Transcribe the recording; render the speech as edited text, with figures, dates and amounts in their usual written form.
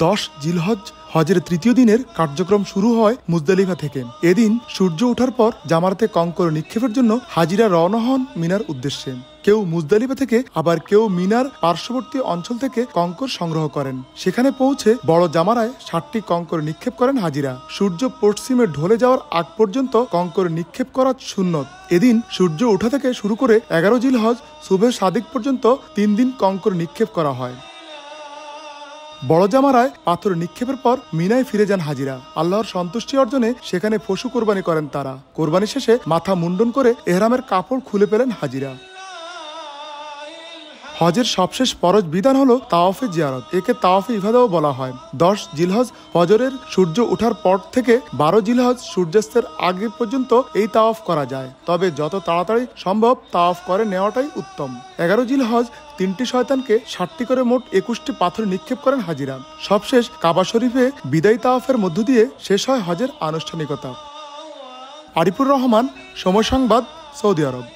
10 জিলহজ হজের তৃতীয় দিনের কার্যক্রম শুরু হয় মুজদালিফা থেকে। এদিন সূর্য ওঠার পর জামারাতে কঙ্কর নিক্ষেপের জন্য হাজিরা রওনা হন মিনার উদ্দেশ্যে। কেউ মুজদালিফা থেকে, আবার কেউ মিনার পার্শ্ববর্তী অঞ্চল থেকে কঙ্কর সংগ্রহ করেন। সেখানে পৌঁছে বড় জামারায় 60টি কঙ্কর নিক্ষেপ করেন হাজিরা। সূর্য পশ্চিমে ঢলে যাওয়ার আগ পর্যন্ত কঙ্কর নিক্ষেপ করা সুন্নত। এদিন সূর্য ওঠা থেকে শুরু করে 11 জিলহজ সুবহে সাদিক পর্যন্ত 3 দিন কঙ্কর নিক্ষেপ করা হয়। বড় জামারায় পাথর নিক্ষেপের পর মিনায় ফিরে যান হাজিরা। আল্লাহর সন্তুষ্টি অর্জনে সেখানে পশু কোরবানি করেন তারা। কোরবানি শেষে মাথা মুন্ডন করে এহরামের কাপড় খুলে ফেলেন হাজিরা। হজের সবশেষ ফরজ বিধান হলো তাওয়াফে জিয়ারত। একে তাওয়াফে ইফাদাও বলা হয়। 10 জিলহজ ফজরের সূর্য ওঠার পর থেকে 12 জিলহজ সূর্যাস্তের আগে পর্যন্ত এই তাওয়াফ করা যায়। তবে যত তাড়াতাড়ি সম্ভব তাওয়াফ করে নেওয়াটাই উত্তম। 11 জিলহজ 3টি শয়তানকে 60টি করে মোট 21টি পাথর নিক্ষেপ করেন হাজিরা। সবশেষ কাবা শরীফে বিদায়ী তাওয়াফের মধ্য দিয়ে শেষ হয় হজের আনুষ্ঠানিকতা। আরিফুর রহমান, সময় সংবাদ, সৌদি আরব।